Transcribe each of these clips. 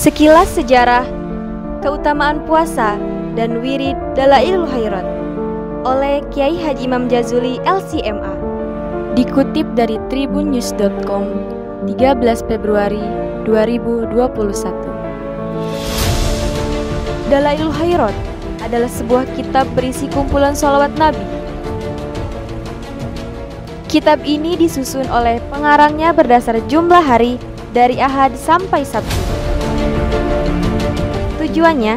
Sekilas sejarah, keutamaan puasa dan wirid Dalailul Khairat oleh Kiai Haji Imam Jazuli LCMA. Dikutip dari tribunnews.com 13 Februari 2021. Dalailul Khairat adalah sebuah kitab berisi kumpulan sholawat Nabi. Kitab ini disusun oleh pengarangnya berdasar jumlah hari dari Ahad sampai Sabtu. Tujuannya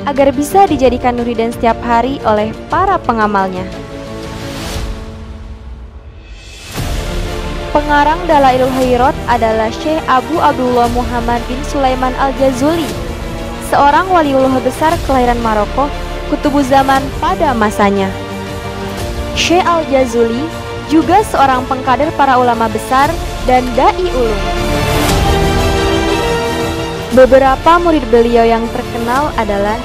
agar bisa dijadikan nuridan setiap hari oleh para pengamalnya. Pengarang Dalailul Khairat adalah Syekh Abu Abdullah Muhammad bin Sulaiman Al-Jazuli, seorang waliullah besar kelahiran Maroko, kutubuz zaman pada masanya. Syekh Al-Jazuli juga seorang pengkader para ulama besar dan dai ulum. Beberapa murid beliau yang terkenal adalah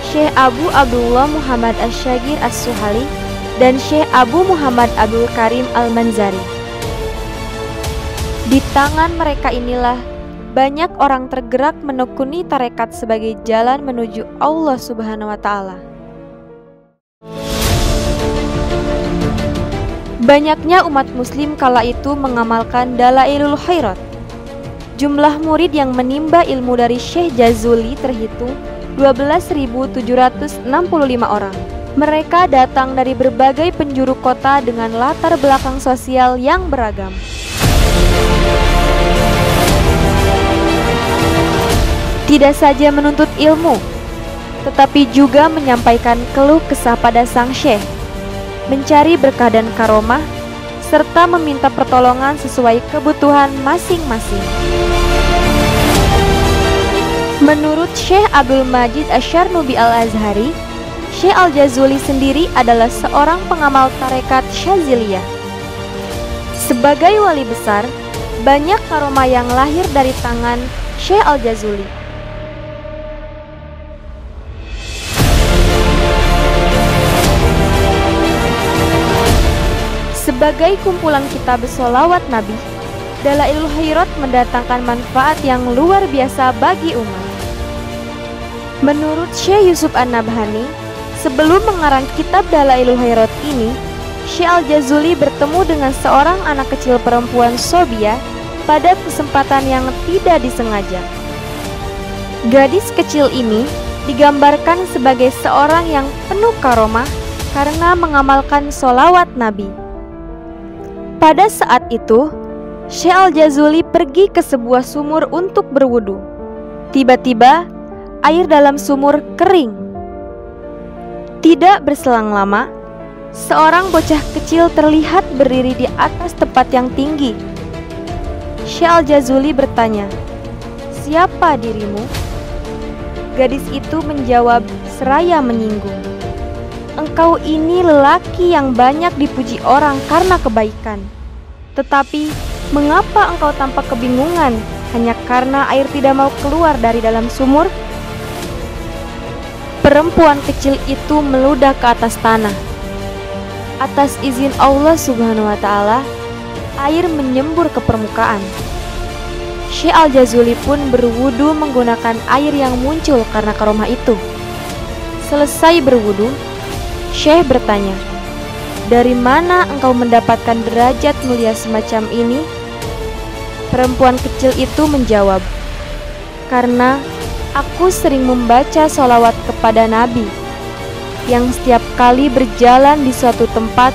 Syekh Abu Abdullah Muhammad Asy-Syagir As-Suhali dan Syekh Abu Muhammad Abdul Karim Al-Manzari. Di tangan mereka inilah banyak orang tergerak menekuni tarekat sebagai jalan menuju Allah Subhanahu wa Ta'ala. Banyaknya umat muslim kala itu mengamalkan Dalailul Khairat. Jumlah murid yang menimba ilmu dari Syekh Jazuli terhitung 12.765 orang. Mereka datang dari berbagai penjuru kota dengan latar belakang sosial yang beragam. Tidak saja menuntut ilmu, tetapi juga menyampaikan keluh kesah pada sang syekh, mencari berkah dan karomah, serta meminta pertolongan sesuai kebutuhan masing-masing. Menurut Syekh Abdul Majid Asy-Syarnubi Al-Azhari, Syekh Al-Jazuli sendiri adalah seorang pengamal tarekat Syaziliyah. Sebagai wali besar, banyak karomah yang lahir dari tangan Syekh Al-Jazuli. Sebagai kumpulan kitab sholawat Nabi, Dalailul Khairat mendatangkan manfaat yang luar biasa bagi umat. Menurut Syekh Yusuf An-Nabhani, sebelum mengarang kitab Dalailul Khairat ini, Syekh Al-Jazuli bertemu dengan seorang anak kecil perempuan Sobia pada kesempatan yang tidak disengaja. Gadis kecil ini digambarkan sebagai seorang yang penuh karomah karena mengamalkan sholawat Nabi. Pada saat itu, Syekh Al-Jazuli pergi ke sebuah sumur untuk berwudu. Tiba-tiba, air dalam sumur kering. Tidak berselang lama, seorang bocah kecil terlihat berdiri di atas tempat yang tinggi. Syekh Al-Jazuli bertanya, "Siapa dirimu?" Gadis itu menjawab seraya menyinggung, "Engkau ini lelaki yang banyak dipuji orang karena kebaikan. Tetapi, mengapa engkau tampak kebingungan hanya karena air tidak mau keluar dari dalam sumur?" Perempuan kecil itu meludah ke atas tanah. Atas izin Allah Subhanahu wa Ta'ala, air menyembur ke permukaan. Syekh Al-Jazuli pun berwudu menggunakan air yang muncul karena karomah itu. Selesai berwudu, Syekh bertanya, "Dari mana engkau mendapatkan derajat mulia semacam ini?" Perempuan kecil itu menjawab, "Karena aku sering membaca sholawat kepada Nabi, yang setiap kali berjalan di suatu tempat,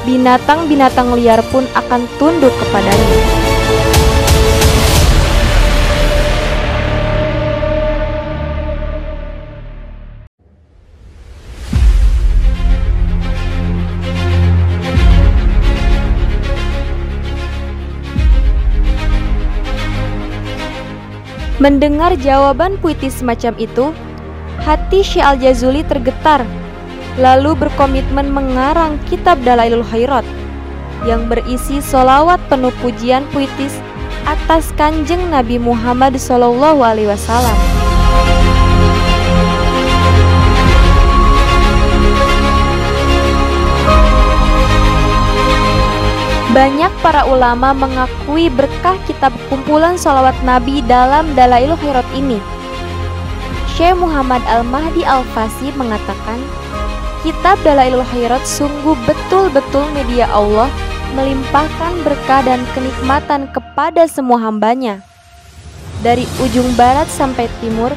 binatang-binatang liar pun akan tunduk kepadanya." Mendengar jawaban puitis semacam itu, hati Syekh Al-Jazuli tergetar, lalu berkomitmen mengarang kitab Dalailul Khairat yang berisi sholawat penuh pujian puitis atas Kanjeng Nabi Muhammad SAW. Banyak para ulama mengakui berkah kitab kumpulan sholawat Nabi dalam Dalailul Khairat ini. Syekh Muhammad Al-Mahdi Al-Fasi mengatakan, kitab Dalailul Khairat sungguh betul-betul media Allah melimpahkan berkah dan kenikmatan kepada semua hambanya. Dari ujung barat sampai timur,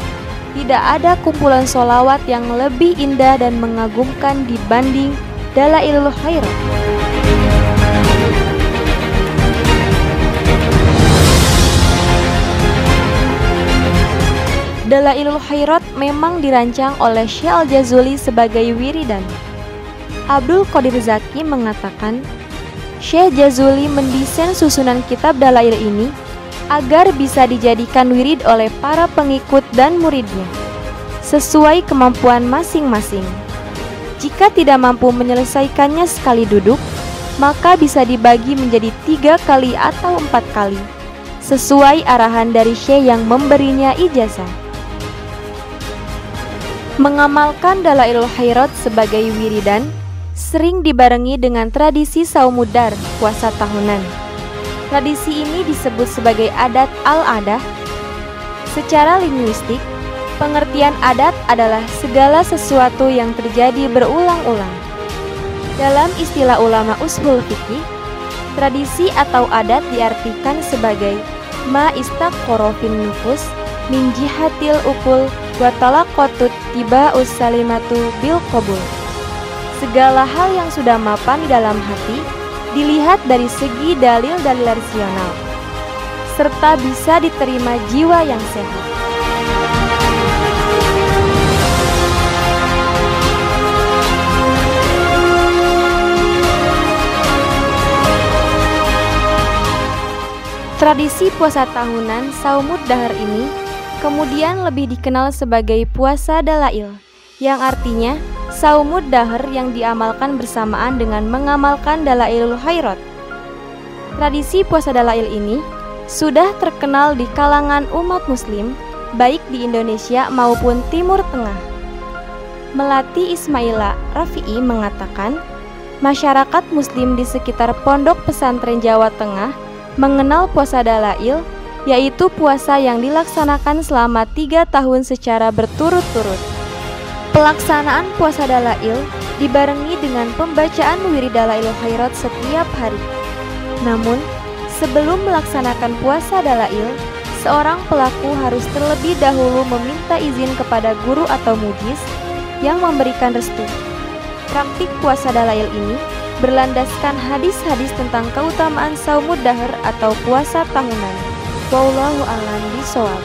tidak ada kumpulan sholawat yang lebih indah dan mengagumkan dibanding Dalailul Khairat. Dalailul Khairat memang dirancang oleh Syekh Al-Jazuli sebagai wiridan. Abdul Qadir Zaki mengatakan, Syekh Jazuli mendesain susunan kitab Dalail ini agar bisa dijadikan wirid oleh para pengikut dan muridnya, sesuai kemampuan masing-masing. Jika tidak mampu menyelesaikannya sekali duduk, maka bisa dibagi menjadi 3 kali atau 4 kali, sesuai arahan dari Syekh yang memberinya ijazah. Mengamalkan Dalailul Khairat sebagai wiridan sering dibarengi dengan tradisi saumudar, puasa tahunan. Tradisi ini disebut sebagai adat al-adah. Secara linguistik, pengertian adat adalah segala sesuatu yang terjadi berulang-ulang. Dalam istilah ulama ushul fikih, tradisi atau adat diartikan sebagai ma istaqara fin nufus min jihatil ukul wa talaqatut tiba ussalimatu bil qabul. Segala hal yang sudah mapan di dalam hati dilihat dari segi dalil-dalil rasional, serta bisa diterima jiwa yang sehat. Tradisi puasa tahunan Saumud Dahar ini kemudian lebih dikenal sebagai puasa Dalail, yang artinya Saumud Dahar yang diamalkan bersamaan dengan mengamalkan Dalailul Khairat. Tradisi puasa Dalail ini sudah terkenal di kalangan umat muslim, baik di Indonesia maupun Timur Tengah. Melati Ismaila Rafi'i mengatakan, masyarakat muslim di sekitar pondok pesantren Jawa Tengah mengenal puasa Dalail, yaitu puasa yang dilaksanakan selama 3 tahun secara berturut-turut. Pelaksanaan puasa Dalail dibarengi dengan pembacaan wirid Dalailul Khairat setiap hari. Namun, sebelum melaksanakan puasa Dalail, seorang pelaku harus terlebih dahulu meminta izin kepada guru atau mujis yang memberikan restu. Praktik puasa Dalail ini berlandaskan hadis-hadis tentang keutamaan Saumud Dahar atau puasa tahunan. Wallahu a'lam bishawab.